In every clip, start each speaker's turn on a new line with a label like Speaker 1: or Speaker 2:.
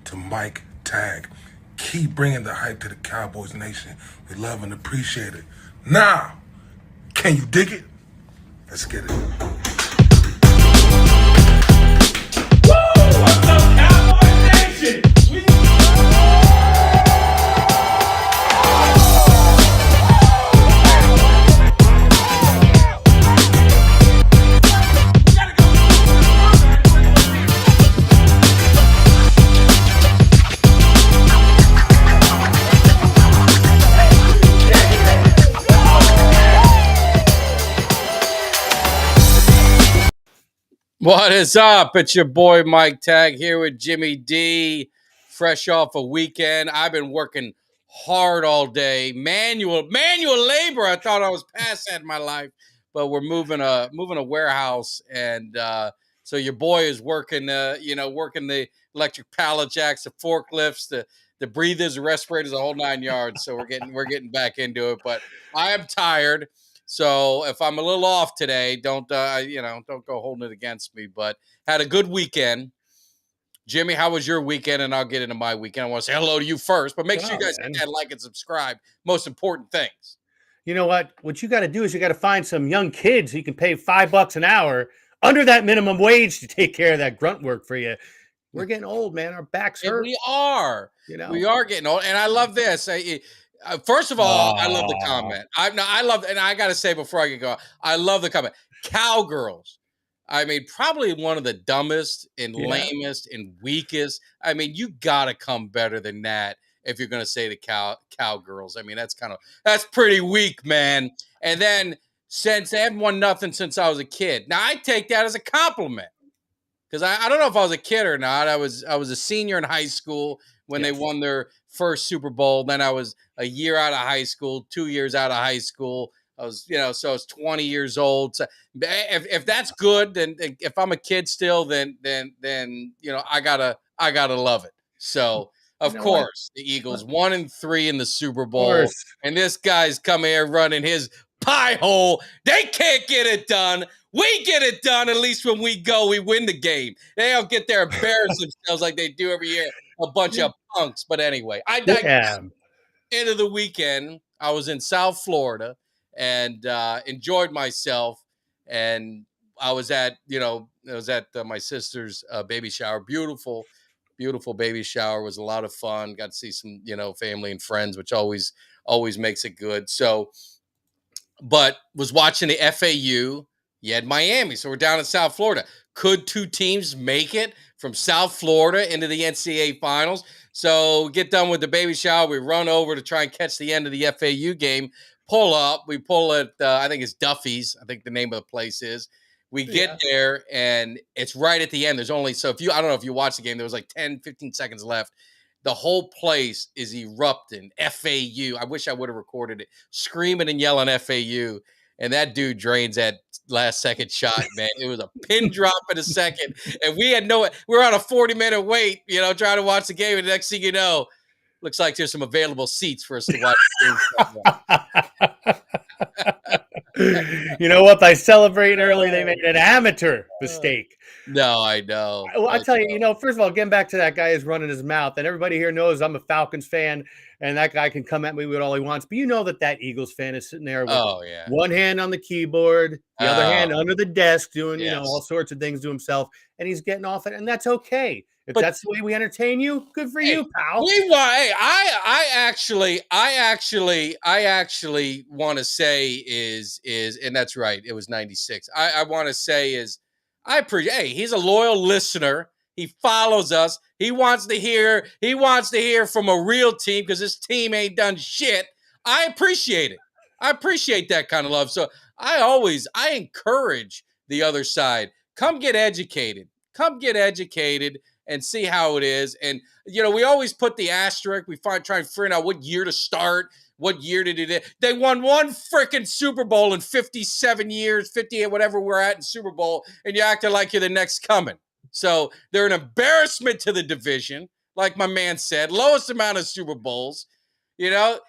Speaker 1: to Mike Tag. Keep bringing the hype to the Cowboys Nation. We love and appreciate it. Now, can you dig it? Let's get it.
Speaker 2: What's up, Cowboys Nation?
Speaker 3: What is up? It's your boy Mike Tag here with Jimmy D, fresh off a weekend. I've been working hard all day, manual labor. I thought I was past that in my life, but we're moving a warehouse, and so your boy is working, working the electric pallet jacks, the forklifts, the breathers, the respirators, the whole 9 yards. So we're getting back into it, but I am tired. So if I'm a little off today, don't go holding it against me. But had a good weekend. Jimmy, how was your weekend? And I'll get into my weekend. I want to say hello to you first, but make sure you guys hit that like and subscribe. Most important things.
Speaker 4: You know what? What you got to do is you got to find some young kids who you can pay $5 an hour under that minimum wage to take care of that grunt work for you. We're getting old, man. Our backs hurt.
Speaker 3: We are. We are getting old, and I love this. First of all, I love the comment. I love, and I got to say before I get going, I love the comment. Cowgirls. I mean, probably one of the dumbest and lamest and weakest. I mean, you got to come better than that if you're going to say the cowgirls. I mean, that's pretty weak, man. And then since they haven't won nothing since I was a kid, now I take that as a compliment. Because I don't know if I was a kid or not. I was a senior in high school when they won their first Super Bowl. Then I was a year out of high school, 2 years out of high school. I was, so I was 20 years old. So if that's good, then if I'm a kid still, then I gotta love it. So of course the Eagles 1-3 in the Super Bowl, and this guy's coming here running his pie hole. They can't get it done. We get it done. At least when we go, we win the game. They don't get there embarrass themselves like they do every year. A bunch of punks. But anyway, I digress. End of the weekend, I was in South Florida and enjoyed myself. And I was at my sister's baby shower. Beautiful, beautiful baby shower. It was a lot of fun. Got to see some family and friends, which always makes it good. So, but was watching the FAU. You had Miami. So we're down in South Florida. Could two teams make it from South Florida into the NCAA finals? So we get done with the baby shower. We run over to try and catch the end of the FAU game. Pull up. We pull at, I think it's Duffy's. I think the name of the place is. We get there, and it's right at the end. There's only, so I don't know if you watched the game, there was like 10, 15 seconds left. The whole place is erupting. FAU. I wish I would have recorded it. Screaming and yelling FAU. And that dude drains that last second shot, man. It was a pin drop in a second. And we were on a 40-minute wait, trying to watch the game. And the next thing you know, looks like there's some available seats for us to watch the
Speaker 4: game. You know what? By celebrating early, they made an amateur mistake.
Speaker 3: No, I know.
Speaker 4: Well, I tell you, first of all, getting back to that guy who's running his mouth, and everybody here knows I'm a Falcons fan, and that guy can come at me with all he wants. But you know that Eagles fan is sitting there with one hand on the keyboard, the other hand under the desk, doing all sorts of things to himself, and he's getting off it, and that's okay. If that's the way we entertain you, good for you, pal.
Speaker 3: I actually want to say is, and that's right, it was 96. I want to say is, I appreciate. Hey, he's a loyal listener. He follows us. He wants to hear from a real team because his team ain't done shit. I appreciate it. I appreciate that kind of love. So I encourage the other side. Come get educated. And see how it is. And, we always put the asterisk. We try and figure out what year to start, what year to do that. They won one freaking Super Bowl in 57 years, 58, whatever we're at in Super Bowl, and you acting like you're the next coming. So they're an embarrassment to the division, like my man said, lowest amount of Super Bowls. They're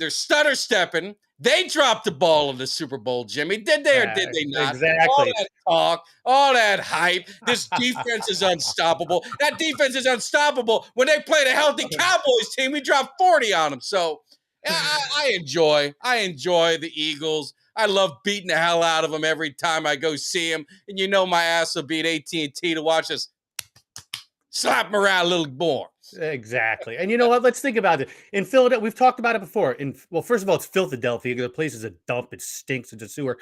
Speaker 3: stutter stepping, They dropped the ball in the Super Bowl, Jimmy. Did they or did they not? All
Speaker 4: Exactly.
Speaker 3: that talk, all that hype. This defense is unstoppable. That defense is unstoppable. When they played a healthy Cowboys team, we dropped 40 on them. So I enjoy the Eagles. I love beating the hell out of them every time I go see them. And you know my ass will be at AT&T to watch us slap them around a little more.
Speaker 4: Exactly. And you know what? Let's think about it. In Philadelphia, we've talked about it before. Well, first of all, it's Philadelphia. The place is a dump. It stinks. It's a sewer.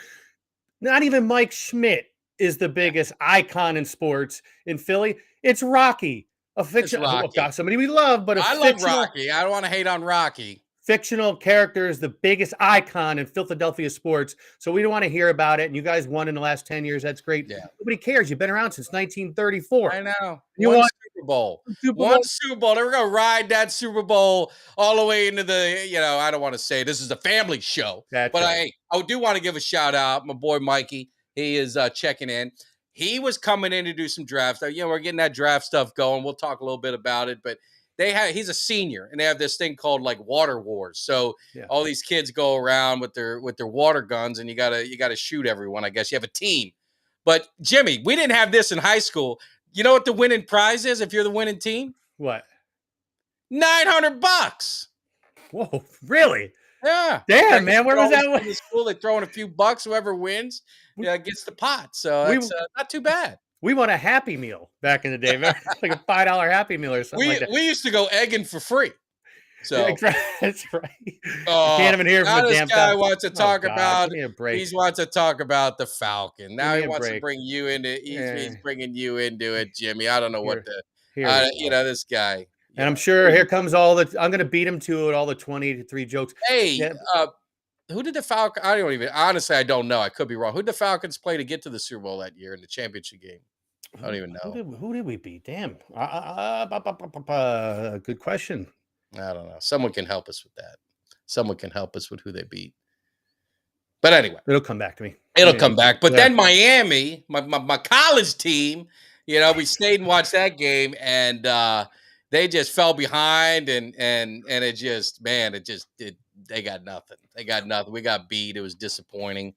Speaker 4: Not even Mike Schmidt is the biggest icon in sports in Philly. It's Rocky, a fictional. Oh, God, somebody we love, but
Speaker 3: I love Rocky. I don't want to hate on Rocky.
Speaker 4: Fictional character is the biggest icon in Philadelphia sports. So we don't want to hear about it. And you guys won in the last 10 years. That's great.
Speaker 3: Yeah.
Speaker 4: Nobody cares. You've been around since 1934.
Speaker 3: I know.
Speaker 4: You
Speaker 3: One
Speaker 4: won
Speaker 3: Super Bowl.
Speaker 4: One
Speaker 3: Super Bowl. They were going to ride that Super Bowl all the way into the, I don't want to say this is a family show.
Speaker 4: That's
Speaker 3: but
Speaker 4: right.
Speaker 3: I do want to give a shout out. My boy Mikey, he is checking in. He was coming in to do some drafts. We're getting that draft stuff going. We'll talk a little bit about it. But he's a senior, and they have this thing called like water wars. So all these kids go around with their water guns, and you gotta shoot everyone. I guess you have a team. But Jimmy, we didn't have this in high school. You know what the winning prize is if you're the winning team?
Speaker 4: What?
Speaker 3: $900.
Speaker 4: Whoa, really?
Speaker 3: Yeah.
Speaker 4: Damn, man. Where was that?
Speaker 3: In the school, they throw in a few bucks. Whoever wins, gets the pot. So that's not too bad.
Speaker 4: We won a Happy Meal back in the day, like a $5 Happy Meal or something like that.
Speaker 3: We used to go egging for free. So
Speaker 4: that's right. You can't even hear from the damn
Speaker 3: guy wants to talk about.
Speaker 4: Give me a break.
Speaker 3: He wants to talk about the Falcon. Now he wants to bring you into. He's bringing you into it, Jimmy. I don't know what the. This guy.
Speaker 4: And I'm sure here comes all the. I'm going to beat him to it. All the 23 jokes.
Speaker 3: Hey, who did the Falcon? Honestly, I don't know. I could be wrong. Who did the Falcons play to get to the Super Bowl that year in the championship game? I don't even know.
Speaker 4: Who did we beat? Damn. Good question.
Speaker 3: I don't know. Someone can help us with that. Someone can help us with who they beat. But anyway.
Speaker 4: It'll come back to me.
Speaker 3: It'll come back. But then Miami, my college team, we stayed and watched that game, and they just fell behind, and it just, they got nothing. They got nothing. We got beat. It was disappointing.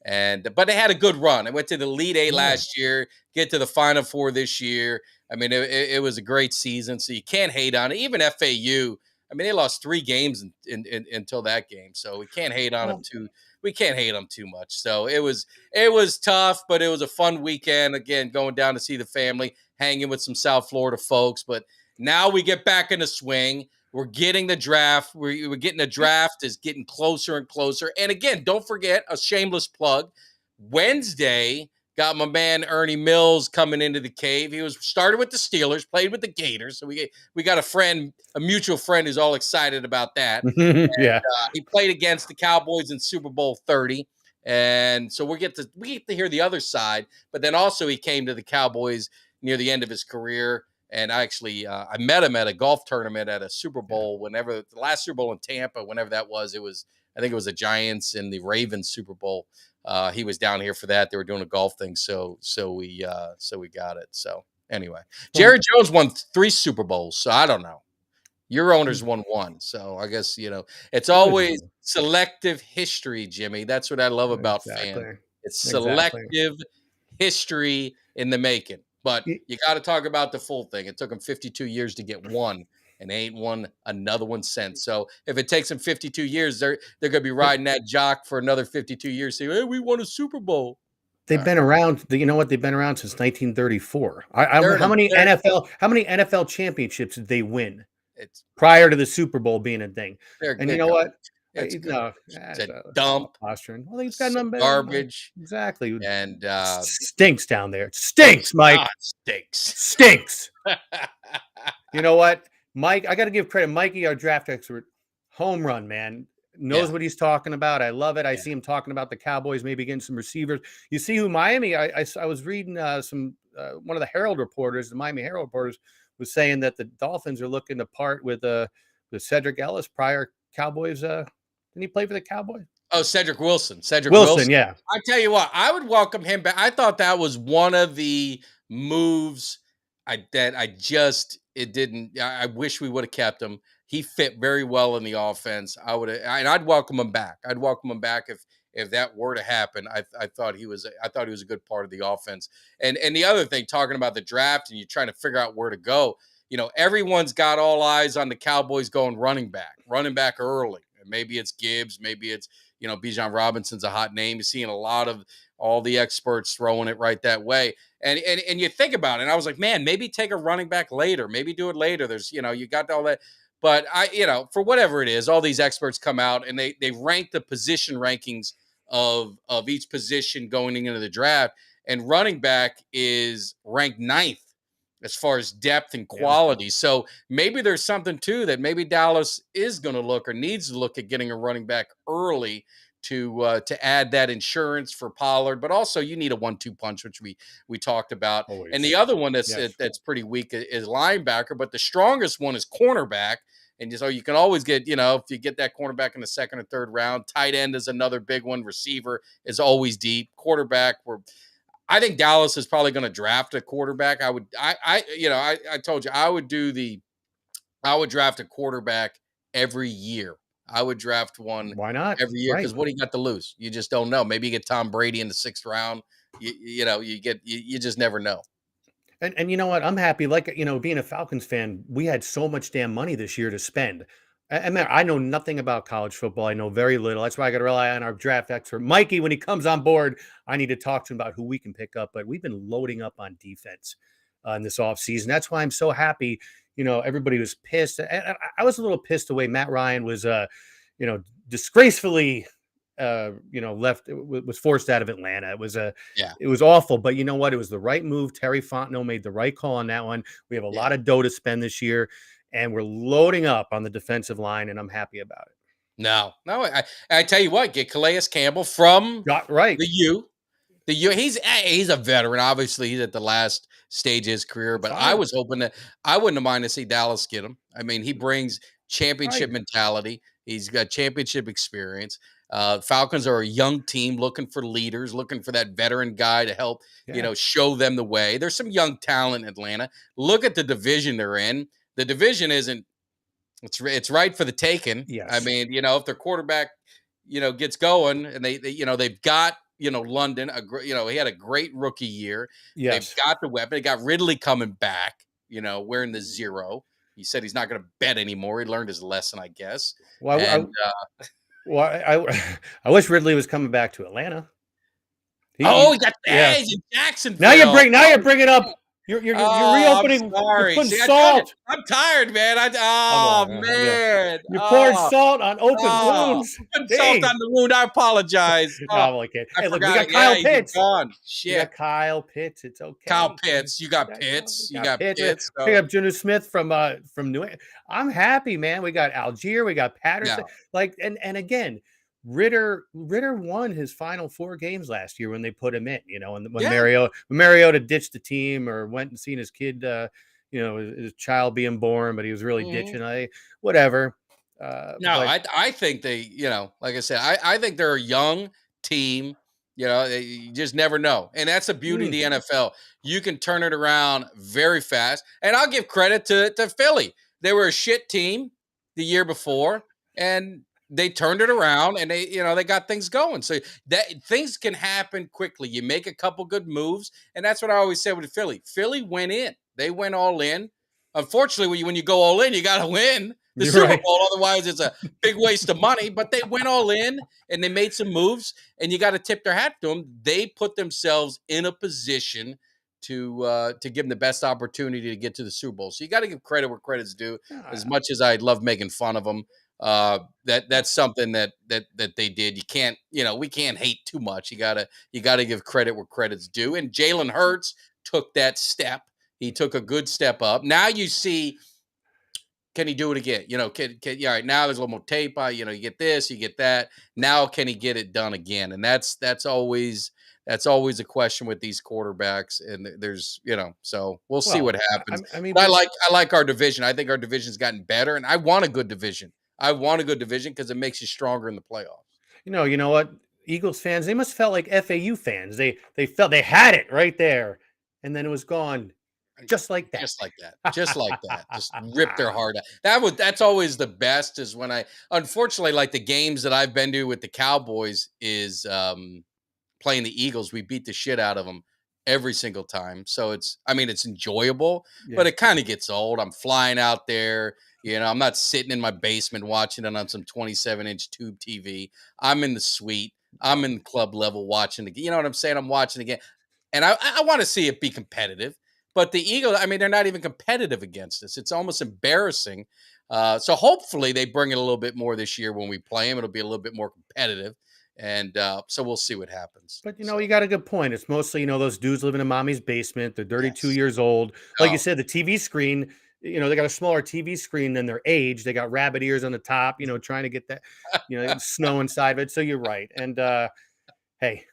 Speaker 3: But they had a good run. They went to the Elite Eight last year, get to the Final Four this year. I mean, it was a great season, so you can't hate on it. Even FAU, they lost 3 games until that game, so we can't hate on them too. We can't hate them too much. So it was tough, but it was a fun weekend. Again, going down to see the family, hanging with some South Florida folks. But now we get back in the swing. We're getting the draft. We're getting the draft is getting closer and closer. And again, don't forget a shameless plug. Wednesday, got my man Ernie Mills coming into the cave. He started with the Steelers, played with the Gators. So we got a mutual friend who's all excited about that. He played against the Cowboys in Super Bowl 30. And so we get to hear the other side. But then also he came to the Cowboys near the end of his career. And I met him at a golf tournament at a Super Bowl, whenever the last Super Bowl in Tampa, whenever that was, I think it was the Giants and the Ravens Super Bowl. He was down here for that. They were doing a golf thing. So we got it. So anyway, Jerry Jones won 3 Super Bowls. So I don't know. Your owners won 1. So I guess, it's always selective history, Jimmy. That's what I love about fans. It's selective history in the making. But you got to talk about the full thing. It took them 52 years to get 1, and they ain't won another one since. So if it takes them 52 years, they're going to be riding that jock for another 52 years. Saying, "Hey, we won a Super Bowl."
Speaker 4: They've been around. You know what? They've been around since 1934. How many NFL championships did they win prior to the Super Bowl being a thing? And you know what?
Speaker 3: It's a dump.
Speaker 4: Posturing. Well, he's got nothing better.
Speaker 3: Garbage.
Speaker 4: Exactly.
Speaker 3: And
Speaker 4: stinks down there. It stinks, Mike.
Speaker 3: God, stinks.
Speaker 4: You know what, Mike? I got to give credit. Mikey, our draft expert, home run, man. Knows what he's talking about. I love it. I see him talking about the Cowboys, maybe getting some receivers. You see who Miami? I was reading one of the Herald reporters, the Miami Herald reporters, was saying that the Dolphins are looking to part with Cedric Ellis, prior Cowboys. Didn't he play for the Cowboys?
Speaker 3: Oh, Cedric Wilson.
Speaker 4: Wilson, yeah.
Speaker 3: I tell you what, I would welcome him back. I thought that was one of the moves I wish we would have kept him. he fit very well in the offense. I'd welcome him back. I'd welcome him back if that were to happen. I thought he was a good part of the offense. And the other thing, talking about the draft and you're trying to figure out where to go, everyone's got all eyes on the Cowboys going running back early. And maybe it's Gibbs, maybe it's Bijan Robinson's a hot name. You're seeing a lot of all the experts throwing it right that way. And you think about it, and I was like, man, maybe take a running back later, maybe do it later. There's, you got all that. But for whatever it is, all these experts come out and they rank the position rankings of each position going into the draft. And running back is ranked 9th as far as depth and quality. Yeah. So maybe there's something too that maybe Dallas is going to look or needs to look at getting a running back early to add that insurance for Pollard, but also you need a 1-2 punch, which we talked about. Always. And the other one that's pretty weak is linebacker, but the strongest one is cornerback. And so you can always get, if you get that cornerback in the 2nd or 3rd round. Tight end is another big one. Receiver is always deep. Quarterback, I think Dallas is probably going to draft a quarterback. I told you I would draft a quarterback every year. I would draft one.
Speaker 4: Why not?
Speaker 3: Every year, because what do you got to lose? You just don't know. Maybe you get Tom Brady in the 6th round. You just never know.
Speaker 4: And you know what? I'm happy. Like, being a Falcons fan, we had so much damn money this year to spend. And I know nothing about college football. I know very little. That's why I got to rely on our draft expert, Mikey. When he comes on board, I need to talk to him about who we can pick up. But we've been loading up on defense in this offseason. That's why I'm so happy. Everybody was pissed. I was a little pissed the way Matt Ryan was, disgracefully, left, was forced out of Atlanta. It was awful, but you know what? It was the right move. Terry Fontenot made the right call on that one. We have a lot of dough to spend this year, and we're loading up on the defensive line, and I'm happy about it.
Speaker 3: No, I tell you what, get Calais Campbell from
Speaker 4: the
Speaker 3: U. He's a veteran. Obviously, he's at the last stage of his career, but I was hoping that I wouldn't have minded to see Dallas get him. I mean, he brings championship mentality. He's got championship experience. Falcons are a young team looking for leaders, looking for that veteran guy to help, show them the way. There's some young talent in Atlanta. Look at the division they're in. The division it's right for the taking.
Speaker 4: Yes.
Speaker 3: I mean, if their quarterback, gets going and they've got, London, he had a great rookie year.
Speaker 4: Yes.
Speaker 3: They've got the weapon. They got Ridley coming back, wearing the 0. He said he's not going to bet anymore. He learned his lesson, I guess.
Speaker 4: Well, I wish Ridley was coming back to Atlanta.
Speaker 3: He got he's in Jacksonville.
Speaker 4: Now you're bringing up. You're reopening. You're putting salt.
Speaker 3: I'm tired, man. Man.
Speaker 4: You're pouring salt on open wounds.
Speaker 3: Putting salt on the wound. I apologize.
Speaker 4: No, okay. Hey, look, we got Kyle Pitts. Shit. You got Kyle Pitts. It's okay.
Speaker 3: Kyle Pitts. You got Pitts. You got Pitts.
Speaker 4: Pick up Junu Smith from New England. I'm happy, man. We got Algier. We got Patterson. And again, Ritter won his final 4 games last year when they put him in, and when Mariota ditched the team or went and seen his kid, his child being born, but he was really ditching. Whatever.
Speaker 3: I think they, like I said, I think they're a young team. You just never know, and that's the beauty of the NFL. You can turn it around very fast, and I'll give credit to Philly. They were a shit team the year before, and they turned it around and they got things going. So that things can happen quickly. You make a couple good moves. And that's what I always said with Philly. Philly went in. They went all in. Unfortunately, when you go all in, you got to win the Super Bowl. Otherwise, it's a big waste of money. But they went all in and they made some moves. And you got to tip their hat to them. They put themselves in a position to give them the best opportunity to get to the Super Bowl. So you got to give credit where credit's due. As much as I love making fun of them, that's something that they did. You can't, we can't hate too much. You gotta give credit where credit's due. And Jalen Hurts took that step. He took a good step up. Now you see, can he do it again? All right, now there's a little more tape. You get this, you get that. Now can he get it done again? And that's always a question with these quarterbacks. And there's, so we'll see what happens. I like our division. I think our division's gotten better, and I want a good division. I want a good division because it makes you stronger in the playoffs.
Speaker 4: You know what? Eagles fans, they must have felt like FAU fans. They felt they had it right there, and then it was gone Just like that.
Speaker 3: Just like that. Just like that. Just rip their heart out. That's always the best is when unfortunately, like the games that I've been to with the Cowboys is playing the Eagles. We beat the shit out of them every single time. So it's enjoyable, but it kind of gets old. I'm flying out there. I'm not sitting in my basement watching it on some 27-inch tube TV. I'm in the suite. I'm in club level watching the, you know what I'm saying? I'm watching again. And I want to see it be competitive. But the Eagles, they're not even competitive against us. It's almost embarrassing. So hopefully they bring it a little bit more this year when we play them. It'll be a little bit more competitive. And so we'll see what happens.
Speaker 4: But, you got a good point. It's mostly, those dudes living in mommy's basement. They're 32 years old. Like you said, the TV screen, they got a smaller TV screen than their age. They got rabbit ears on the top, trying to get that, snow inside of it. So you're right. And hey,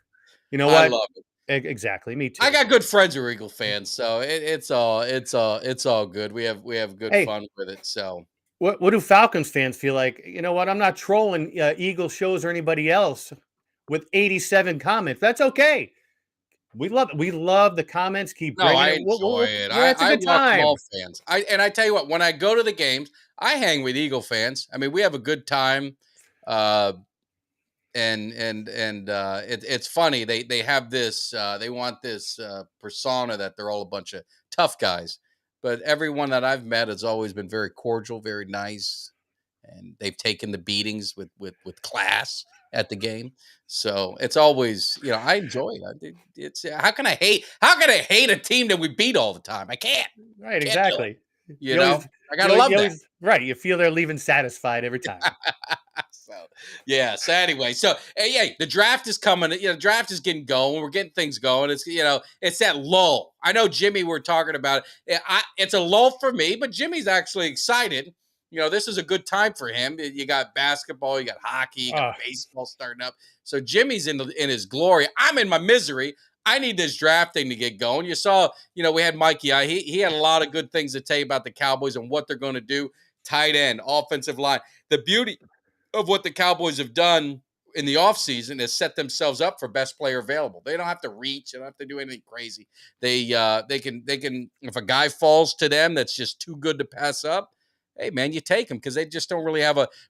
Speaker 4: you know what?
Speaker 3: I love it.
Speaker 4: Exactly. Me too.
Speaker 3: I got good friends who are Eagle fans, so it's all good. We have good fun with it. So
Speaker 4: what do Falcons fans feel like? You know what? I'm not trolling Eagle shows or anybody else with 87 comments. That's okay. We love the comments. Keep bringing
Speaker 3: I
Speaker 4: it.
Speaker 3: enjoy it.
Speaker 4: It's a good time.
Speaker 3: All fans. I tell you what, when I go to the games, I hang with Eagle fans. We have a good time. It's funny. They have this. They want this persona that they're all a bunch of tough guys, but everyone that I've met has always been very cordial, very nice, and they've taken the beatings with class at the game. So it's always, I enjoy it. It's how can I hate a team that we beat all the time? I can't.
Speaker 4: Right, exactly.
Speaker 3: I gotta love that.
Speaker 4: Right, you feel they're leaving satisfied every time.
Speaker 3: So anyway, the draft is coming. The draft is getting going. We're getting things going. It's it's that lull. I know Jimmy. We're talking about it. It's a lull for me, but Jimmy's actually excited. This is a good time for him. You got basketball, you got hockey, you got baseball starting up. So Jimmy's in his glory. I'm in my misery. I need this draft thing to get going. You saw, we had Mikey. He had a lot of good things to tell you about the Cowboys and what they're going to do. Tight end, offensive line. The beauty of what the Cowboys have done in the offseason is set themselves up for best player available. They don't have to reach. They don't have to do anything crazy. They can if a guy falls to them that's just too good to pass up, hey man, you take him because they just don't really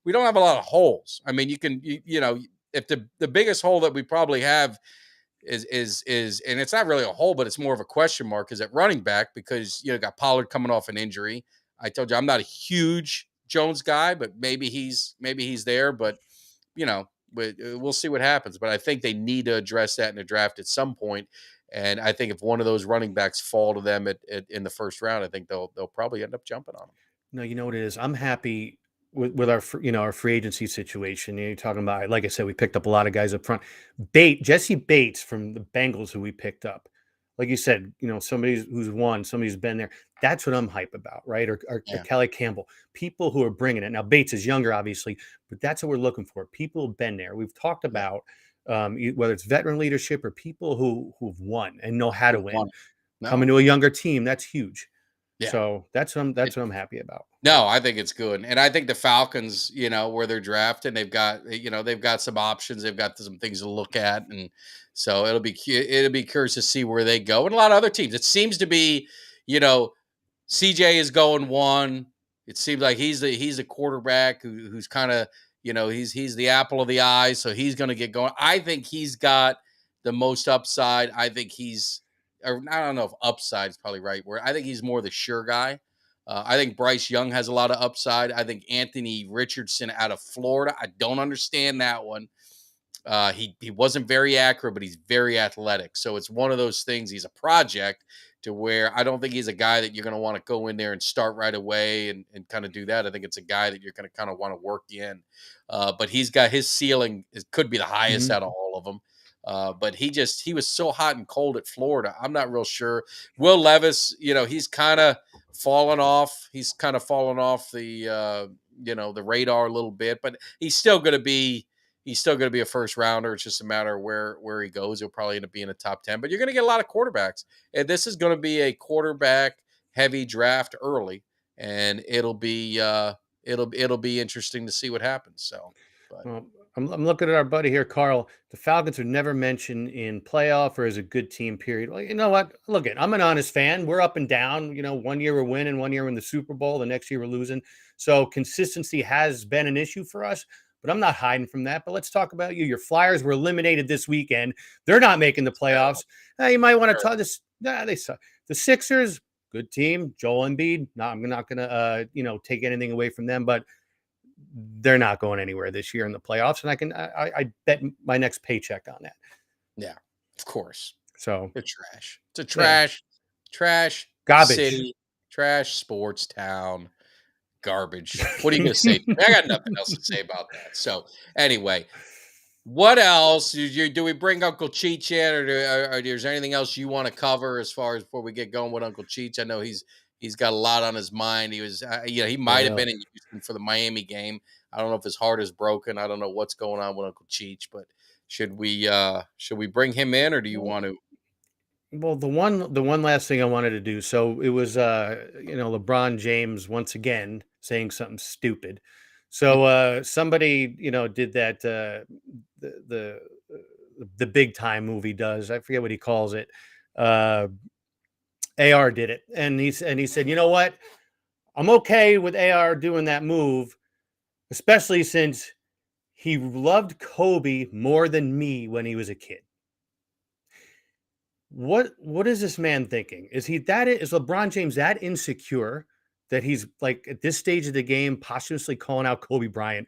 Speaker 3: we don't have a lot of holes. You can if the biggest hole that we probably have is and it's not really a hole, but it's more of a question mark is at running back because got Pollard coming off an injury. I told you I'm not a huge Jones guy, but maybe he's there, but we'll see what happens. But I think they need to address that in the draft at some point. And I think if one of those running backs fall to them in the first round, I think they'll probably end up jumping on them.
Speaker 4: No, you know what it is. I'm happy with our our free agency situation. You're talking about, like I said, we picked up a lot of guys up front. Jesse Bates from the Bengals, who we picked up. Like you said, somebody who's won, somebody who's been there. That's what I'm hype about, right? Or Kelly Campbell, people who are bringing it. Now, Bates is younger, obviously, but that's what we're looking for. People who've been there. We've talked about whether it's veteran leadership or people who've won and know how to win. Coming to a younger team, that's huge. Yeah. So that's what I'm happy about.
Speaker 3: No, I think it's good. And I think the Falcons, where they're drafting, they've got some options. They've got some things to look at. And so it'll be curious to see where they go. And a lot of other teams, it seems to be, CJ is going one. It seems like he's a quarterback who's kind of, he's the apple of the eye. So he's going to get going. I think he's got the most upside. I think I don't know if upside is probably right word. I think he's more the sure guy. I think Bryce Young has a lot of upside. I think Anthony Richardson out of Florida. I don't understand that one. He wasn't very accurate, but he's very athletic. So it's one of those things. He's a project to where I don't think he's a guy that you're going to want to go in there and start right away and kind of do that. I think it's a guy that you're going to kind of want to work in. But he's got his ceiling. It could be the highest out of all of them. But he was so hot and cold at Florida. I'm not real sure. Will Levis, he's kind of fallen off. He's kind of fallen off the, the radar a little bit, but he's still going to be a first rounder. It's just a matter of where he goes. He'll probably end up being a top 10, but you're going to get a lot of quarterbacks. And this is going to be a quarterback heavy draft early, and it'll be interesting to see what happens. So, but.
Speaker 4: Well, I'm looking at our buddy here, Carl. The Falcons are never mentioned in playoff or as a good team, period. Well, you know what? Look, I'm an honest fan. We're up and down. You know, one year we're winning, one year we're in the Super Bowl, the next year we're losing. So consistency has been an issue for us, but I'm not hiding from that. But let's talk about you. Your Flyers were eliminated this weekend. They're not making the playoffs. You might want to talk this. Nah, they suck. The Sixers, good team. Joel Embiid. No, I'm not going to, take anything away from them, but they're not going anywhere this year in the playoffs. And I bet my next paycheck on that.
Speaker 3: Yeah, of course.
Speaker 4: So
Speaker 3: they're trash. It's a trash
Speaker 4: garbage
Speaker 3: city, trash sports town, garbage. What are you going to say? I got nothing else to say about that. So anyway, what else do we bring Uncle Cheech in, or is there anything else you want to cover as far as before we get going with Uncle Cheech? I know he's got a lot on his mind. He was, he might have been in Houston for the Miami game. I don't know if his heart is broken. I don't know what's going on with Uncle Cheech, but should we bring him in, or do you want to?
Speaker 4: Well, the one last thing I wanted to do. So it was, LeBron James once again saying something stupid. So somebody, did that. The big time movie does. I forget what he calls it. AR did it, and he said, you know what? I'm okay with AR doing that move, especially since he loved Kobe more than me when he was a kid. What is this man thinking? Is LeBron James that insecure that he's like at this stage of the game posthumously calling out Kobe Bryant?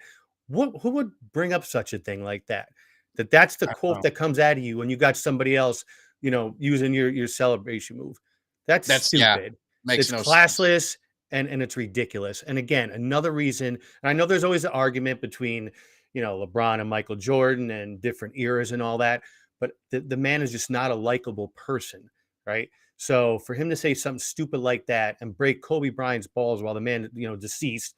Speaker 4: Who would bring up such a thing like that? That's the quote that comes out of you when you got somebody else, using your celebration move. That's stupid. It's classless and it's ridiculous. And again, another reason, and I know there's always an argument between, LeBron and Michael Jordan and different eras and all that, but the man is just not a likable person, right? So for him to say something stupid like that and break Kobe Bryant's balls while the man, deceased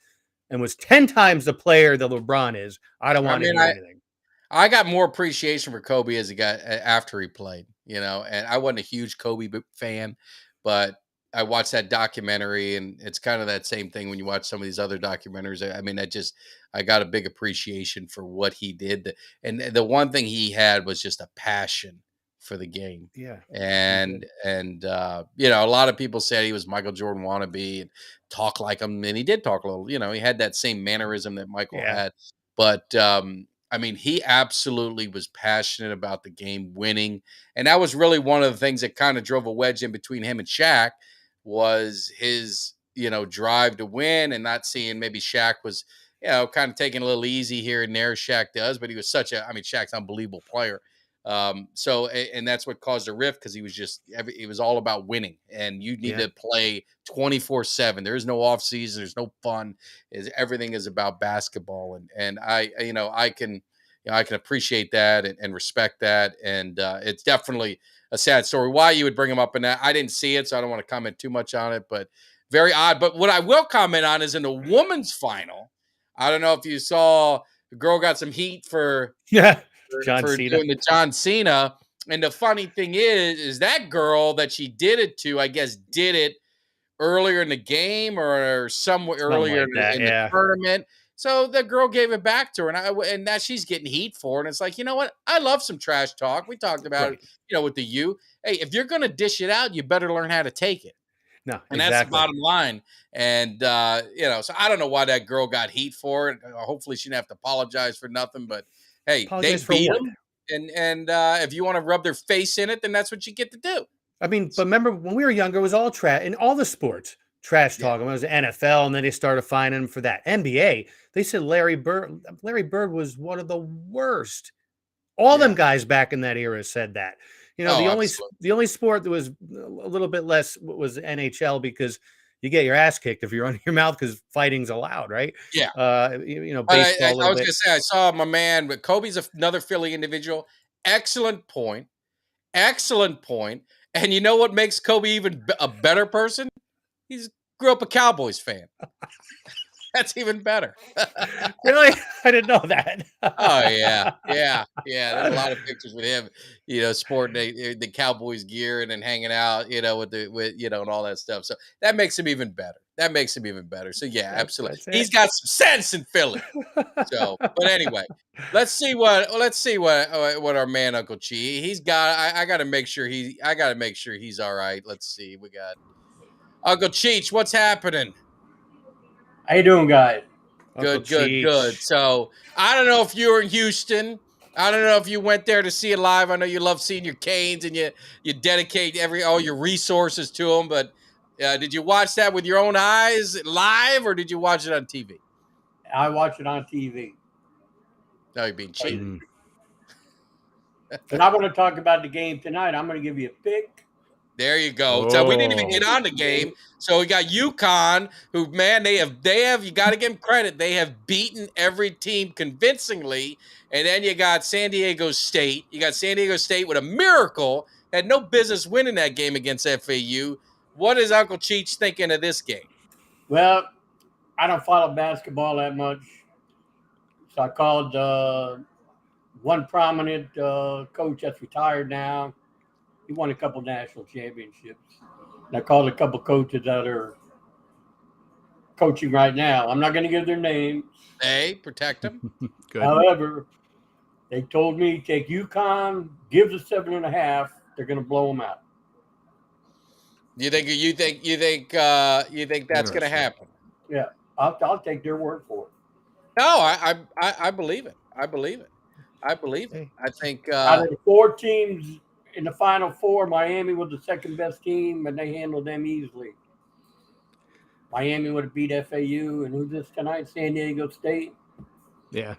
Speaker 4: and was 10 times the player that LeBron is, I don't want to hear anything.
Speaker 3: I got more appreciation for Kobe as he got after he played, and I wasn't a huge Kobe fan, but I watched that documentary, and it's kind of that same thing when you watch some of these other documentaries. I mean, I got a big appreciation for what he did. And the one thing he had was just a passion for the game.
Speaker 4: Yeah.
Speaker 3: And a lot of people said he was Michael Jordan wannabe and talk like him. And he did talk a little, he had that same mannerism that Michael had. But, I mean, he absolutely was passionate about the game, winning. And that was really one of the things that kind of drove a wedge in between him and Shaq was his, drive to win, and not seeing maybe Shaq was, kind of taking a little easy here and there. Shaq does, but he was Shaq's an unbelievable player. And that's what caused a rift, because he was it was all about winning, and you need to play 24/7. There is no off season. There's no fun. Everything is about basketball. And I can appreciate that and respect that. And it's definitely a sad story. Why you would bring him up in that, I didn't see it, so I don't want to comment too much on it, but very odd. But what I will comment on is in the women's final, I don't know if you saw, the girl got some heat for doing the John Cena. And the funny thing is that girl that she did it to, I guess, did it earlier in the game or somewhere earlier in the tournament. So the girl gave it back to her, and now she's getting heat for it. And it's like, you know what? I love some trash talk. We talked about it, with the U. Hey, if you're going to dish it out, you better learn how to take it.
Speaker 4: No,
Speaker 3: and that's the bottom line. And, so I don't know why that girl got heat for it. Hopefully she didn't have to apologize for nothing, but hey, they beat them. And if you want to rub their face in it, then that's what you get to do.
Speaker 4: I mean, but remember when we were younger, it was all trash in all the sports. Trash talk. When it was the NFL, and then they started finding him for that. NBA, they said Larry Bird was one of the worst. All them guys back in that era said that. The only sport that was a little bit less was NHL, because you get your ass kicked if you run your mouth, because fighting's allowed, right?
Speaker 3: Yeah.
Speaker 4: Baseball.
Speaker 3: I was going to say, I saw my man, but Kobe's another Philly individual. Excellent point. And you know what makes Kobe even a better person? He grew up a Cowboys fan. That's even better.
Speaker 4: Really? I didn't know that.
Speaker 3: Oh, yeah. There's a lot of pictures with him, sporting the Cowboys gear and then hanging out, with and all that stuff. So that makes him even better. That makes him even better. So yeah, absolutely. He's got some sense in Philly. So, but anyway, let's see what our man Uncle Chi. He's got. I got to make sure he's all right. Let's see. We got Uncle Cheech. What's happening?
Speaker 5: How you doing, guys?
Speaker 3: Good. So I don't know if you were in Houston. I don't know if you went there to see it live. I know you love seeing your Canes and you dedicate all your resources to them. But did you watch that with your own eyes live, or did you watch it on TV?
Speaker 5: I watched it on TV.
Speaker 3: No, you're being cheated.
Speaker 5: But I want to talk about the game tonight. I'm going to give you a pick.
Speaker 3: There you go. So we didn't even get on the game. So we got UConn, who, man, they have, you got to give them credit. They have beaten every team convincingly. And then you got San Diego State. You got San Diego State with a miracle. Had no business winning that game against FAU. What is Uncle Cheech thinking of this game?
Speaker 5: Well, I don't follow basketball that much. So I called one prominent coach that's retired now. He won a couple national championships. And I called a couple coaches that are coaching right now. I'm not going to give their names.
Speaker 3: Hey, protect them.
Speaker 4: Good.
Speaker 5: However, they told me take UConn, give the 7.5. They're going to blow them out.
Speaker 3: You think that's going to happen?
Speaker 5: Yeah, I'll take their word for it.
Speaker 3: No, I believe it. I believe it. I think
Speaker 5: out of the 4 teams in the Final Four, Miami was the second best team, and they handled them easily. Miami would have beat FAU, and who's this tonight? San Diego State.
Speaker 4: Yeah.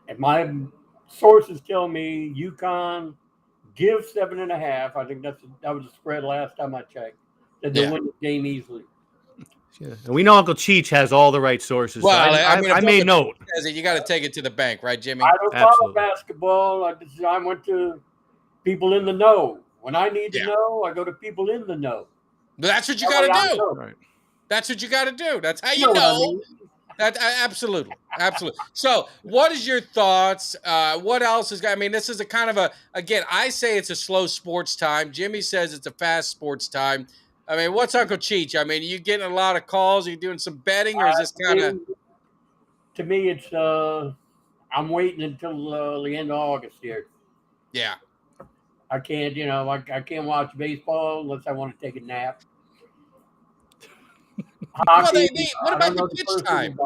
Speaker 5: And my sources tell me UConn give 7.5. I think that was the spread last time I checked. That they'll win the game easily.
Speaker 4: Yeah. And we know Uncle Cheech has all the right sources.
Speaker 3: Well,
Speaker 4: so I made note.
Speaker 3: You got to take it to the bank, right, Jimmy?
Speaker 5: I don't follow basketball. I went to people in the know. When I need to know, I go to people in the know.
Speaker 3: That's what you got to do. Right. That's what you got to do. That's how you know. That absolutely. So, what is your thoughts? What else is? I mean, this is a kind of again. I say it's a slow sports time. Jimmy says it's a fast sports time. I mean, what's Uncle Cheech? I mean, are you getting a lot of calls? Are you doing some betting, or is this kind of?
Speaker 5: To me, it's I'm waiting until the end of August here.
Speaker 3: Yeah.
Speaker 5: I can't, I can't watch baseball unless I want to take a nap. Hockey,
Speaker 3: what about the pitch time?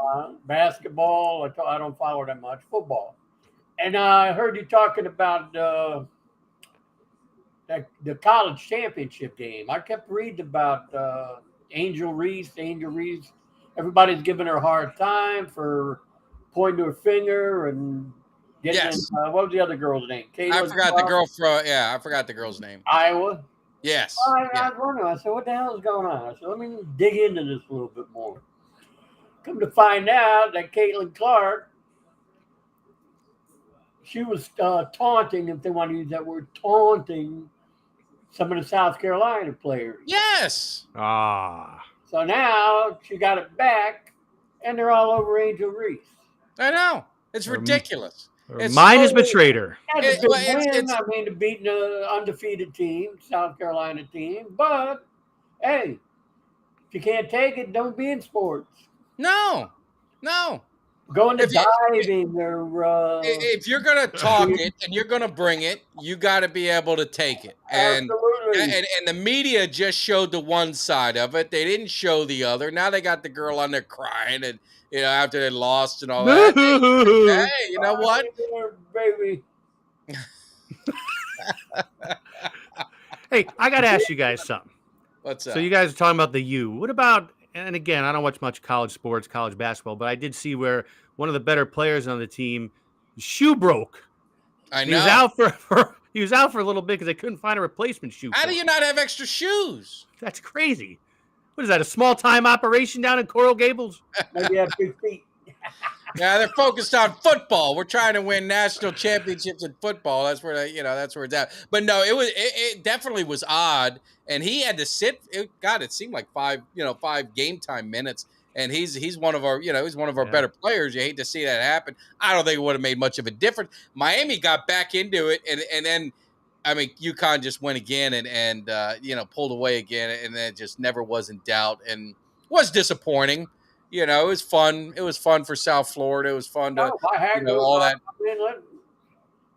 Speaker 5: Basketball, I don't follow that much. Football. And I heard you talking about the college championship game. I kept reading about Angel Reese. Everybody's giving her a hard time for pointing her finger and getting what was the other girl's name?
Speaker 3: I forgot the girl from I forgot the girl's name.
Speaker 5: Iowa.
Speaker 3: Yes.
Speaker 5: I was wondering. I said, what the hell is going on? I said, let me dig into this a little bit more. Come to find out that Caitlin Clark, she was taunting, if they want to use that word, taunting some of the South Carolina players.
Speaker 3: Yes.
Speaker 5: So now she got it back, and they're all over Angel Reese.
Speaker 3: I know. It's ridiculous.
Speaker 4: Mine has betrayed her.
Speaker 5: To beating an undefeated team, South Carolina team. But, hey, if you can't take it, don't be in sports.
Speaker 3: No.
Speaker 5: Going to diving or...
Speaker 3: if you're going to talk it and you're going to bring it, you got to be able to take it. And,
Speaker 5: absolutely.
Speaker 3: And the media just showed the one side of it. They didn't show the other. Now they got the girl on there crying and, after they lost and all that. Hey, you know what?
Speaker 5: Baby.
Speaker 4: Hey, I got to ask you guys something.
Speaker 3: What's up?
Speaker 4: So you guys are talking about the U. What about, and again, I don't watch much college sports, college basketball, but I did see where one of the better players on the team, shoe broke.
Speaker 3: I know.
Speaker 4: He was out for a little bit because they couldn't find a replacement shoe.
Speaker 3: How do you not have extra shoes?
Speaker 4: That's crazy. What is that, a small-time operation down in Coral Gables?
Speaker 5: Maybe have 2 feet.
Speaker 3: Yeah, they're focused on football. We're trying to win national championships in football. That's where that's where it's at. But no, it definitely was odd, and he had to sit. It seemed like 5 game time minutes, and he's one of our he's one of our better players. You hate to see that happen. I don't think it would have made much of a difference. Miami got back into it, and then I mean, UConn just went again and pulled away again, and then it just never was in doubt, and was disappointing. It was fun. It was fun for South Florida. It was fun to all that.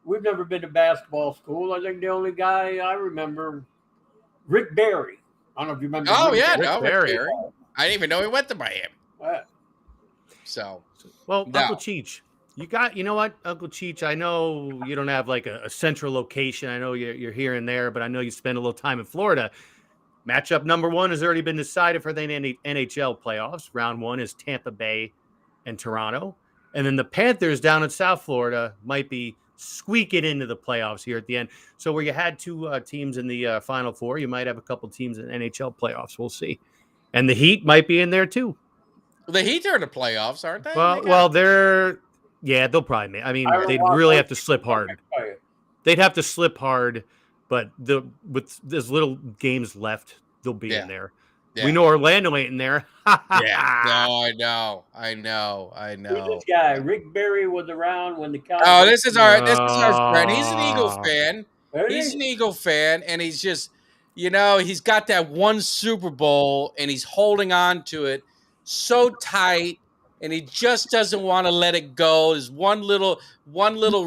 Speaker 5: We've never been to basketball school. I think the only guy I remember, Rick Barry. I don't know if you remember.
Speaker 3: Oh,
Speaker 5: Rick
Speaker 3: Barry. I didn't even know he went to Miami. So,
Speaker 4: Uncle Cheech, you know what, Uncle Cheech, I know you don't have like a central location. I know you're here and there, but I know you spend a little time in Florida. Matchup number 1 has already been decided for the NHL playoffs. Round 1 is Tampa Bay and Toronto. And then the Panthers down in South Florida might be squeaking into the playoffs here at the end. So where you had 2 teams in the Final Four, you might have a couple teams in NHL playoffs. We'll see. And the Heat might be in there too.
Speaker 3: The Heat are in the playoffs, aren't they?
Speaker 4: They'll probably make. I mean, they'd really have to slip hard. They'd have to slip hard, but with as little games left, they'll be in there. Yeah. We know Orlando ain't in there.
Speaker 3: No, I know.
Speaker 5: Who's this guy? Rick Barry was around when the Cowboys.
Speaker 3: Oh, this is our friend. He's an Eagle fan. He's an Eagle fan, and he's just, he's got that one Super Bowl, and he's holding on to it so tight, and he just doesn't want to let it go. There's one little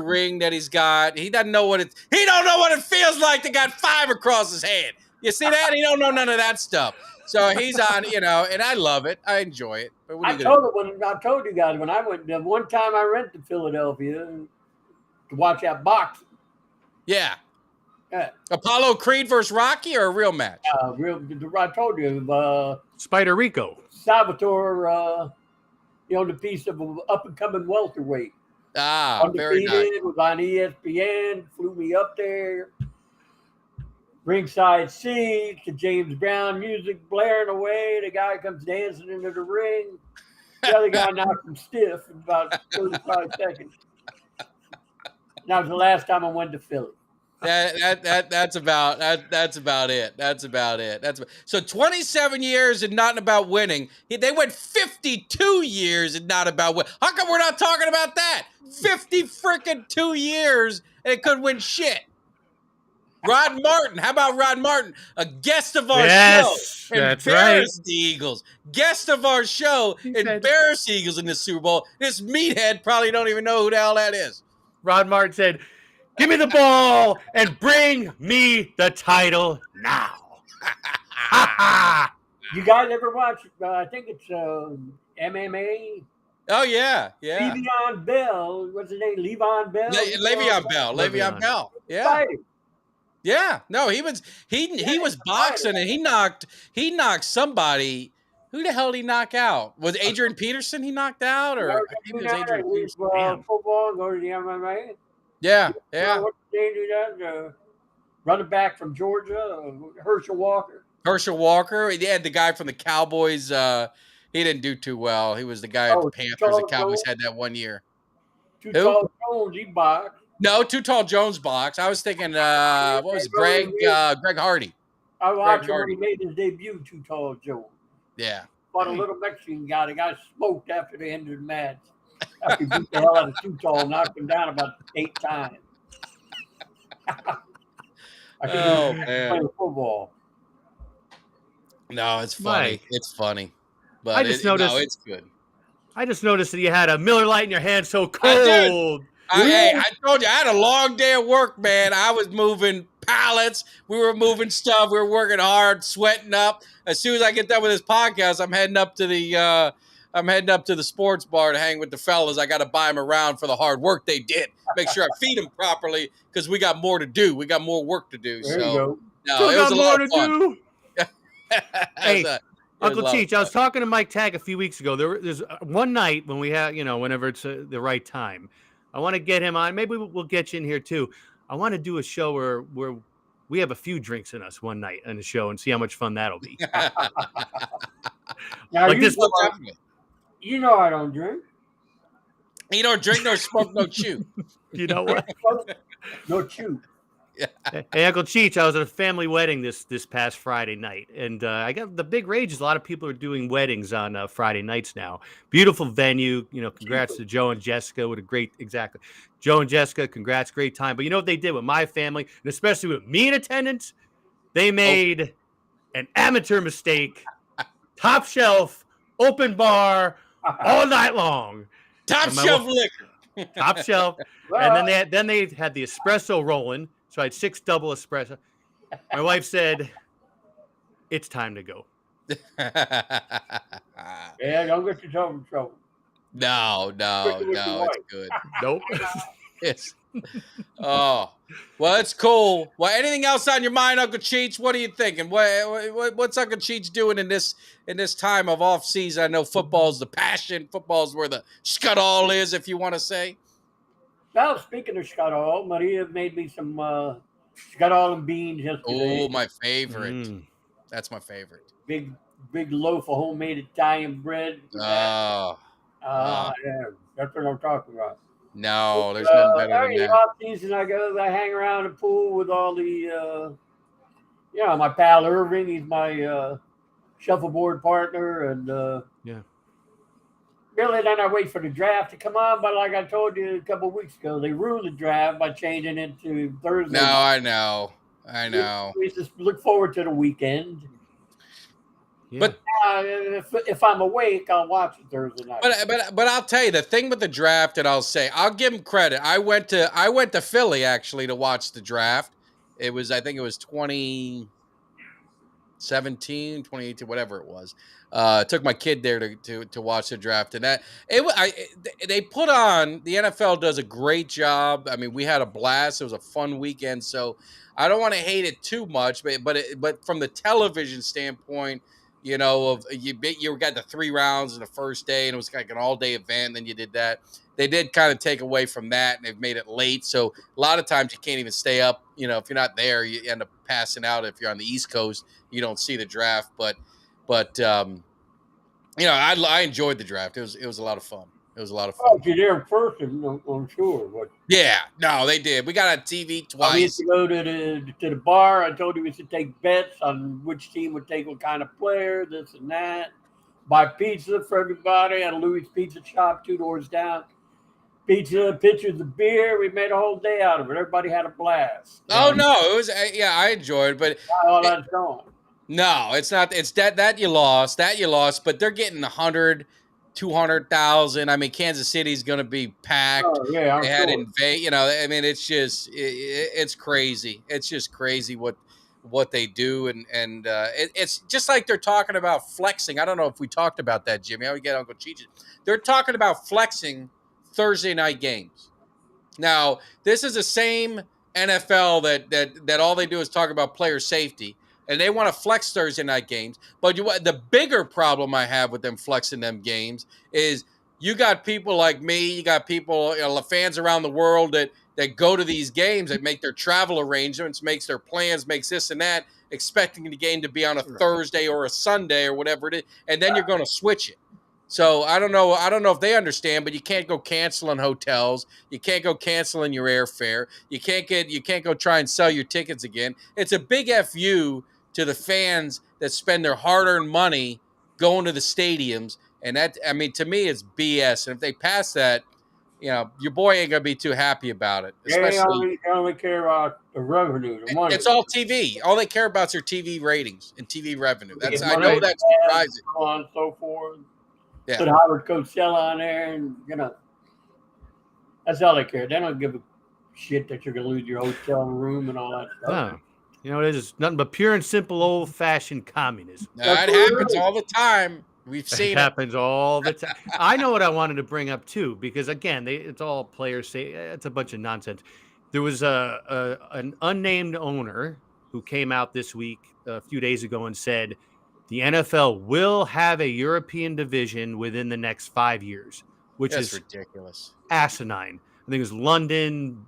Speaker 3: ring that he's got. He doesn't know what he don't know what it feels like to got 5 across his head. You see that? He don't know none of that stuff. So he's on, and I love it. I enjoy it. But
Speaker 5: I told you guys when I went, the one time I went to Philadelphia to watch that boxing.
Speaker 3: Yeah. Apollo Creed versus Rocky, or a real match?
Speaker 5: I told you.
Speaker 4: Spider Rico.
Speaker 5: Salvatore, the piece of an up-and-coming welterweight.
Speaker 3: Very nice.
Speaker 5: Was on ESPN, flew me up there. Ringside seats, the James Brown music blaring away. The guy comes dancing into the ring. The other guy knocked him stiff in about 35 seconds. That was the last time I went to Philly.
Speaker 3: That's about it. So 27 years and not about winning. They went 52 years and not about winning. How come we're not talking about that? 50 freaking 2 years and it couldn't win shit. Rod Martin. How about Rod Martin? A guest of our show.
Speaker 4: That's right.
Speaker 3: The Eagles. Guest of our show. Embarrass the Eagles in the Super Bowl. This meathead probably don't even know who the hell that is.
Speaker 4: Rod Martin said, "Give me the ball and bring me the title now."
Speaker 5: You guys ever watch, I think it's MMA?
Speaker 3: Oh, yeah.
Speaker 5: Le'Veon Bell. What's his name? Le'Veon Bell?
Speaker 3: Le'Veon Bell. Yeah.
Speaker 5: Fighting.
Speaker 3: Yeah, no, he was boxing and he knocked somebody. Who the hell did he knock out? Was Adrian Peterson he knocked out, or I think it was Adrian Peterson?
Speaker 5: Football, go to the MMA.
Speaker 3: Yeah.
Speaker 5: What did they do that? Running back from Georgia, Herschel Walker. He
Speaker 3: had the guy from the Cowboys. He didn't do too well. He was the guy at the Panthers. The Cowboys had that one year.
Speaker 5: Too Tall Jones, he boxed.
Speaker 3: No, Too Tall Jones box. I was thinking, what was it? Greg Hardy.
Speaker 5: I watched him when he made his debut, Too Tall Jones.
Speaker 3: Yeah.
Speaker 5: Fought a little Mexican guy. The guy smoked after the end of the match. After he beat the hell out of Too Tall, knocked him down about 8 times. I could play football.
Speaker 3: No, it's funny.
Speaker 4: Mike,
Speaker 3: it's funny. But it's good.
Speaker 4: I just noticed that you had a Miller Lite in your hand so cold.
Speaker 3: I told you, I had a long day of work, man. I was moving pallets. We were moving stuff. We were working hard, sweating up. As soon as I get done with this podcast, I'm heading up to the sports bar to hang with the fellas. I got to buy them around for the hard work they did. Make sure I feed them properly because we got more to do. We got more work to do.
Speaker 5: There you go.
Speaker 3: No, it was a lot of fun.
Speaker 4: Hey, Uncle Cheech, I was talking to Mike Tagg a few weeks ago. There's one night when we have, whenever it's the right time. I want to get him on. Maybe we'll get you in here too. I want to do a show where we have a few drinks in us one night on the show and see how much fun that'll be.
Speaker 5: Now,
Speaker 4: like this.
Speaker 5: You know I don't drink.
Speaker 3: You don't drink, nor smoke, no chew.
Speaker 4: You know what?
Speaker 5: No chew.
Speaker 4: Hey, Uncle Cheech, I was at a family wedding this past Friday night, and I got the big rage is a lot of people are doing weddings on Friday nights now. Beautiful venue, congrats to Joe and Jessica with Joe and Jessica, congrats, great time. But you know what they did with my family, and especially with me in attendance? They made an amateur mistake, top shelf, open bar, all night long.
Speaker 3: Top shelf liquor.
Speaker 4: Top shelf. And then they had the espresso rolling. So I had 6 double espresso. My wife said, "It's time to go."
Speaker 5: Yeah, don't get yourself in trouble.
Speaker 3: No, it's good.
Speaker 4: Nope.
Speaker 3: Yes. Oh, well, it's cool. Well, anything else on your mind, Uncle Cheech? What are you thinking? What's Uncle Cheech doing in this time of off season? I know football's the passion. Football's where the scutall is, if you want to say.
Speaker 5: Well, speaking of scutall, Maria made me some scutall and beans yesterday.
Speaker 3: Oh, my favorite. That's my favorite.
Speaker 5: Big loaf of homemade Italian bread. Yeah, that's what I'm talking about.
Speaker 3: No, there's nothing better than that.
Speaker 5: Off season, I hang around the pool with all the, my pal Irving. He's my shuffleboard partner, and really, then I wait for the draft to come on. But like I told you a couple of weeks ago, they ruined the draft by changing it to Thursday.
Speaker 3: No, I know.
Speaker 5: We just look forward to the weekend.
Speaker 3: Yeah.
Speaker 5: But if I'm awake, I'll watch it Thursday night.
Speaker 3: But I'll tell you the thing with the draft, and I'll give him credit. I went to Philly actually to watch the draft. I think it was 2017, 2018, whatever it was. Took my kid there to watch the draft, and they put on, the NFL does a great job. I mean, we had a blast. It was a fun weekend, so I don't want to hate it too much, but from the television standpoint, you got the 3 rounds in the first day, and it was like an all-day event, and then you did that. They did kind of take away from that, and they've made it late. So a lot of times you can't even stay up. If you're not there, you end up passing out. If you're on the East Coast, you don't see the draft. But I enjoyed the draft. It was a lot of fun. It was a lot of fun.
Speaker 5: Oh, you're there in person, I'm sure. But
Speaker 3: yeah, no, they did. We got on TV twice.
Speaker 5: We used to go to the bar. I told you we used to take bets on which team would take what kind of player, this and that. Buy pizza for everybody at a Louis Pizza shop 2 doors down. Pizza, pitchers of beer. We made a whole day out of it. Everybody had a blast.
Speaker 3: Oh, no, it was I enjoyed it, but
Speaker 5: all that's gone.
Speaker 3: No, it's not. It's that you lost. But they're getting 100, 200,000. I mean, Kansas City's going to be packed.
Speaker 5: Oh, yeah, I'm
Speaker 3: they had
Speaker 5: sure.
Speaker 3: invade. I mean, it's just it's crazy. It's just crazy what they do, and it's just like they're talking about flexing. I don't know if we talked about that, Jimmy. I would get Uncle Cheech. They're talking about flexing Thursday night games. Now, this is the same NFL that all they do is talk about player safety. And they want to flex Thursday night games. But the bigger problem I have with them flexing them games is you got people like me, you got people, fans around the world that go to these games, that make their travel arrangements, makes their plans, makes this and that, expecting the game to be on a Thursday or a Sunday or whatever it is, and then you're going to switch it. So I don't know if they understand, but you can't go canceling hotels. You can't go canceling your airfare. You can't go try and sell your tickets again. It's a big FU to the fans that spend their hard-earned money going to the stadiums. And that, I mean, to me, it's BS. And if they pass that, your boy ain't going to be too happy about it.
Speaker 5: Especially, they only care about the revenue, the money.
Speaker 3: It's all TV. All they care about is their TV ratings and TV revenue. I know that's surprising.
Speaker 5: So on and so forth.
Speaker 3: Yeah.
Speaker 5: Put Howard Cosell on there, and, that's all they care. They don't give a shit that you're going to lose your hotel room and all that stuff.
Speaker 4: No. It is nothing but pure and simple old-fashioned communism.
Speaker 3: That happens all the time. We've seen
Speaker 4: it. Happens all the time. I know what I wanted to bring up, too, because, again, it's all players say it's a bunch of nonsense. There was an unnamed owner who came out this week, a few days ago, and said the NFL will have a European division within the next 5 years, which is
Speaker 3: ridiculous.
Speaker 4: Asinine. I think it was London,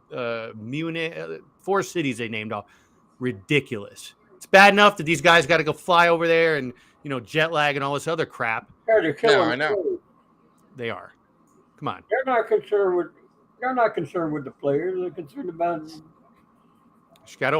Speaker 4: Munich, 4 cities they named off. Ridiculous. It's bad enough that these guys got to go fly over there and jet lag and all this other crap.
Speaker 5: They're killing
Speaker 3: I know.
Speaker 4: They are. Come on.
Speaker 5: They're not concerned with the players. They're concerned about
Speaker 4: Scott.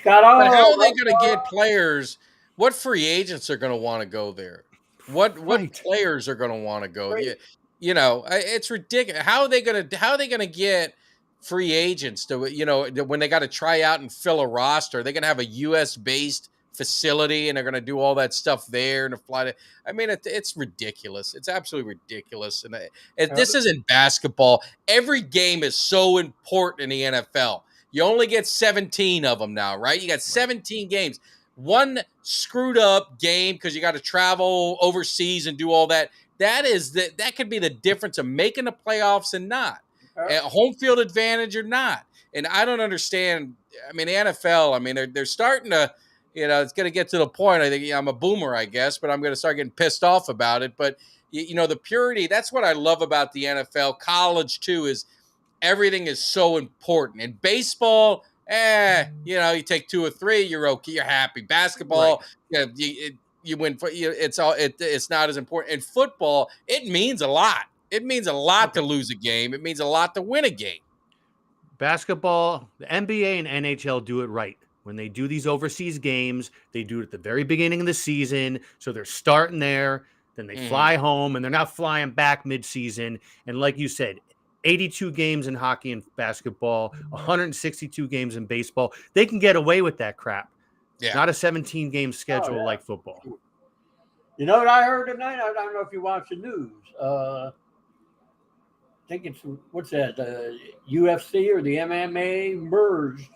Speaker 3: But how are they going to get players? What free agents are going to want to go there? What players are going to want to go?
Speaker 5: Right.
Speaker 3: You know, it's ridiculous. How are they going to get free agents to, you know, when they got to try out and fill a roster? They're going to have a U.S. based facility and they're going to do all that stuff there and fly to. I mean, it's ridiculous. It's absolutely ridiculous. And this isn't basketball. Every game is so important in the NFL. You only get 17 of them now, right? You got 17 games. One screwed up game because you got to travel overseas and do all that. That could be the difference of making the playoffs and not. Home field advantage or not. And I don't understand. I mean, the NFL, I mean, they're starting to, you know, it's going to get to the point. I think I'm a boomer, I guess, but I'm going to start getting pissed off about it. But, you know, the purity, that's what I love about the NFL. College, too, is everything is so important. In baseball, you know, you take 2 or 3, you're okay, you're happy. Basketball, right. You win. It's not as important. In football, it means a lot. It means a lot to lose a game. It means a lot to win a game.
Speaker 4: Basketball, the NBA and NHL do it right. When they do these overseas games, they do it at the very beginning of the season. So they're starting there, then they fly home, and they're not flying back mid-season. And like you said, 82 games in hockey and basketball, 162 games in baseball. They can get away with that crap. Yeah. Not a 17-game schedule like football.
Speaker 5: You know what I heard tonight? I don't know if you watch the news. I think it's, what's that? UFC or the MMA merged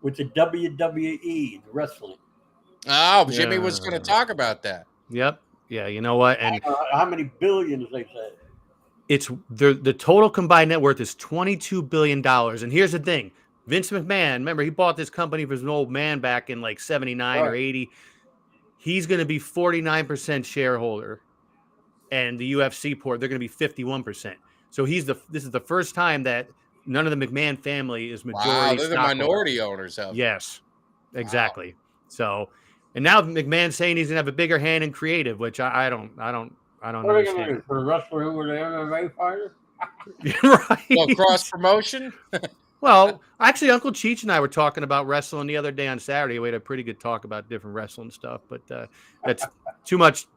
Speaker 5: with the WWE, the wrestling.
Speaker 3: Oh, Jimmy was going to talk about that.
Speaker 4: Yep. Yeah, you know what? And
Speaker 5: how many billions they said?
Speaker 4: It's the total combined net worth is $22 billion. And here's the thing. Vince McMahon, remember, he bought this company for his old man back in like 79 or 80. He's going to be 49% shareholder. And the UFC port, they're going to be 51%. So this is the first time that none of the McMahon family is majority.
Speaker 3: Wow, they're the minority owners of.
Speaker 4: Yes, exactly. Wow. So, and now McMahon's saying he's going to have a bigger hand in creative, which I don't understand.
Speaker 5: What are they going to do? For a wrestler who was an MMA fighter?
Speaker 4: Right.
Speaker 3: Well, cross promotion?
Speaker 4: Well, actually, Uncle Cheech and I were talking about wrestling the other day on Saturday. We had a pretty good talk about different wrestling stuff, but that's too much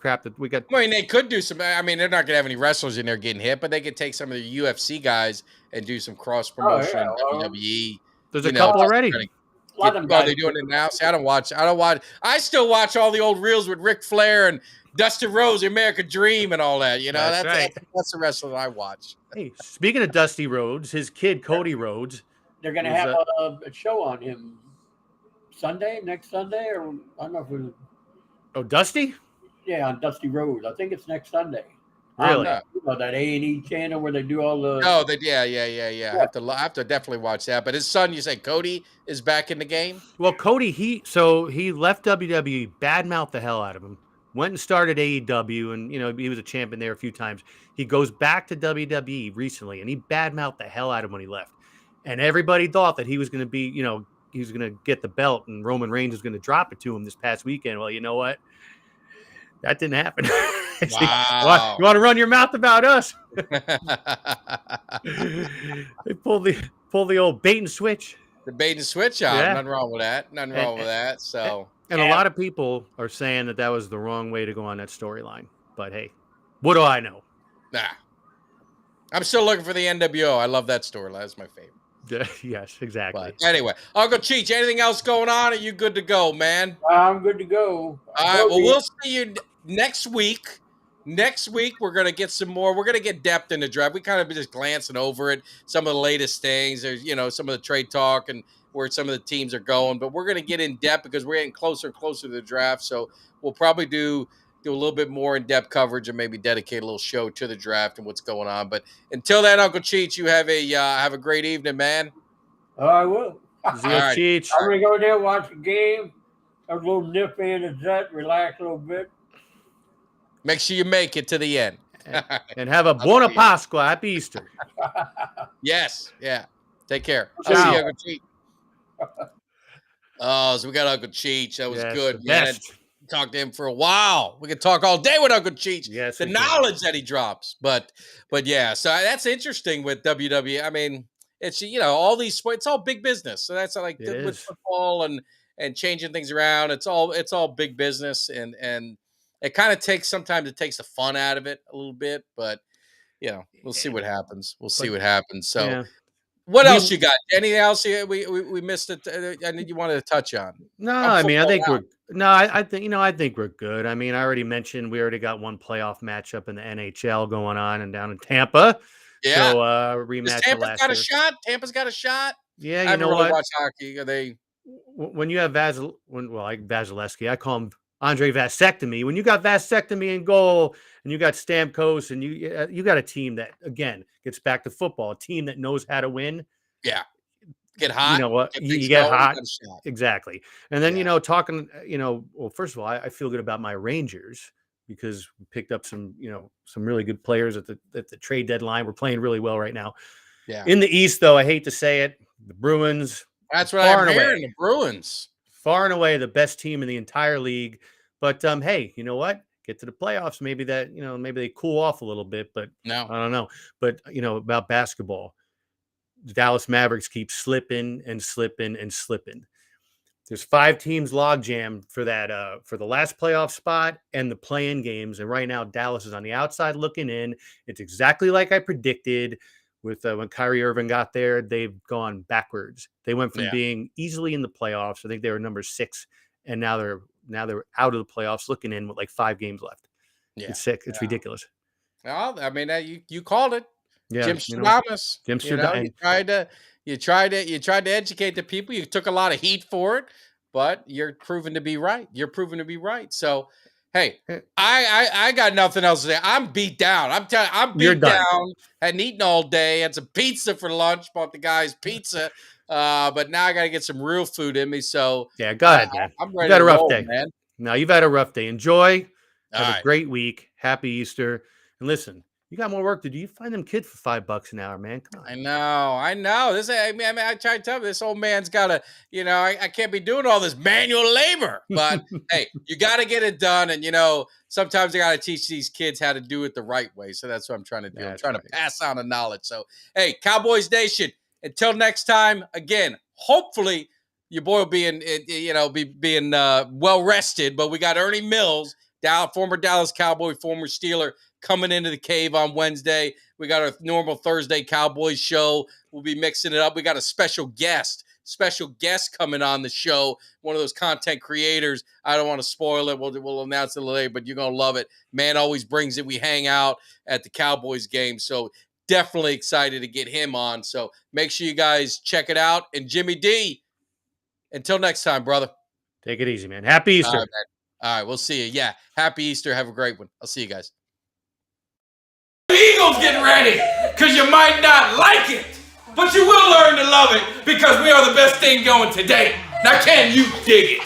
Speaker 4: crap that we got.
Speaker 3: I mean, they could do some. I mean, they're not going to have any wrestlers in there getting hit, but they could take some of the UFC guys and do some cross promotion. WWE.
Speaker 4: There's a couple already.
Speaker 3: They're doing it now. See, I don't watch. I still watch all the old reels with Ric Flair and Dusty Rhodes, the American Dream, and all that. You know, that's right. That's the wrestler I watch.
Speaker 4: Hey, speaking of Dusty Rhodes, his kid Cody Rhodes,
Speaker 5: they're going to have a show on him next Sunday, or I don't know if it was.
Speaker 4: Oh, Dusty?
Speaker 5: Yeah, on Dusty Rhodes. I think it's next Sunday.
Speaker 4: Really?
Speaker 5: That A&E channel where they do all the.
Speaker 3: Oh, I have to definitely watch that. But his son, you say Cody is back in the game?
Speaker 4: Well, Cody, he left WWE, badmouthed the hell out of him. Went and started AEW, and he was a champion there a few times. He goes back to WWE recently, and he badmouthed the hell out of him when he left. And everybody thought that he was going to be, he was going to get the belt, and Roman Reigns was going to drop it to him this past weekend. Well, you know what? That didn't happen.
Speaker 3: Wow.
Speaker 4: You want to run your mouth about us? They pull the old bait and switch.
Speaker 3: The bait and switch out. Yeah. Nothing wrong with that. So.
Speaker 4: And a lot of people are saying that was the wrong way to go on that storyline. But hey, what do I know?
Speaker 3: Nah. I'm still looking for the NWO. I love that storyline. That's my favorite.
Speaker 4: Yes, exactly.
Speaker 3: But anyway, Uncle Cheech, anything else going on? Are you good to go, man?
Speaker 5: I'm good to go.
Speaker 3: All right. Well, we'll see you next week. Next week, we're going to get some more. We're going to get depth in the draft. We kind of just glancing over it, some of the latest things. There's, some of the trade talk and where some of the teams are going. But we're going to get in depth because we're getting closer and closer to the draft. So we'll probably do a little bit more in-depth coverage and maybe dedicate a little show to the draft and what's going on. But until then, Uncle Cheech, you have a great evening, man.
Speaker 5: Oh, I will.
Speaker 4: Right. Cheech.
Speaker 5: I'm going to go there, watch the game, have a little nip in the jet, relax a little bit.
Speaker 3: Make sure you make it to the end.
Speaker 4: And have a Buona Pasqua. Happy Easter.
Speaker 3: Yes. Yeah. Take care.
Speaker 4: Ciao.
Speaker 3: I'll see you, Uncle Cheech. Oh, so we got Uncle Cheech. That was good. Man. Talked to him for a while. We could talk all day with Uncle Cheech.
Speaker 4: Yes,
Speaker 3: the knowledge that he drops. But yeah, so that's interesting with WWE. I mean, it's all these sports. It's all big business. So that's like with
Speaker 4: is.
Speaker 3: football and changing things around. It's all big business, and it kind of takes sometimes it takes the fun out of it a little bit, but we'll see what happens. We'll see what happens. So.
Speaker 4: Yeah.
Speaker 3: What else you got? Anything else we missed it? I think you wanted to touch on.
Speaker 4: No, I mean, I think I think we're good. I mean, I already mentioned we already got one playoff matchup in the NHL going on and down in Tampa.
Speaker 3: Yeah.
Speaker 4: So rematch.
Speaker 3: Tampa's got a shot. Tampa's got a shot.
Speaker 4: Yeah,
Speaker 3: I haven't really watched hockey. Are they?
Speaker 4: When you have Vasilevsky, I call him Andre Vasectomy. When you got Vasectomy in goal, and you got Stamkos, and you got a team that again gets back to football, a team that knows how to win.
Speaker 3: Yeah, get hot.
Speaker 4: You know what? You get hot. Exactly. And then talking. Well, first of all, I feel good about my Rangers because we picked up some really good players at the trade deadline. We're playing really well right now.
Speaker 3: Yeah.
Speaker 4: In the East, though, I hate to say it, the Bruins.
Speaker 3: That's what I'm hearing. The Bruins,
Speaker 4: far and away the best team in the entire league. But hey, you know what? Get to the playoffs. Maybe maybe they cool off a little bit. But
Speaker 3: no,
Speaker 4: I don't know. But about basketball, the Dallas Mavericks keep slipping and slipping and slipping. There's 5 teams log jammed for that for the last playoff spot and the play-in games. And right now, Dallas is on the outside looking in. It's exactly like I predicted. With when Kyrie Irving got there, they've gone backwards. They went from being easily in the playoffs. I think they were number 6, and now they're out of the playoffs, looking in with like 5 games left. Yeah, it's sick. It's ridiculous.
Speaker 3: Well, I mean, you called it.
Speaker 4: Yeah,
Speaker 3: Jim Stradamus. You tried to educate the people. You took a lot of heat for it, but you're proven to be right. So. Hey, I got nothing else to say. I'm beat down. I'm telling you, I'm beat down. Hadn't eaten all day. Had some pizza for lunch. Bought the guys pizza. But now I got to get some real food in me. So
Speaker 4: yeah, go ahead, man.
Speaker 3: I'm ready.
Speaker 4: You've had a rough
Speaker 3: roll,
Speaker 4: day,
Speaker 3: man.
Speaker 4: No, you've had a rough day. Enjoy.
Speaker 3: Have
Speaker 4: a great week. Happy Easter. And listen, you got more work to do. You find them kids for $5 an hour, man. Come on.
Speaker 3: I know. I try to tell you, this old man's got to, I can't be doing all this manual labor. But hey, you got to get it done. And sometimes I got to teach these kids how to do it the right way. So that's what I'm trying to do. I'm trying to pass on the knowledge. So hey, Cowboys Nation. Until next time, again, hopefully your boy will be being well rested. But we got Ernie Mills, former Dallas Cowboy, former Steeler, coming into the cave on Wednesday. We got our normal Thursday Cowboys show. We'll be mixing it up. We got a special guest coming on the show. One of those content creators. I don't want to spoil it. We'll announce it later, but you're going to love it. Man always brings it. We hang out at the Cowboys game. So definitely excited to get him on. So make sure you guys check it out. And Jimmy D, until next time, brother.
Speaker 4: Take it easy, man. Happy Easter.
Speaker 3: All right, we'll see you. Yeah, happy Easter. Have a great one. I'll see you guys.
Speaker 2: The Eagles getting ready, because you might not like it, but you will learn to love it, because we are the best thing going today. Now, can you dig it?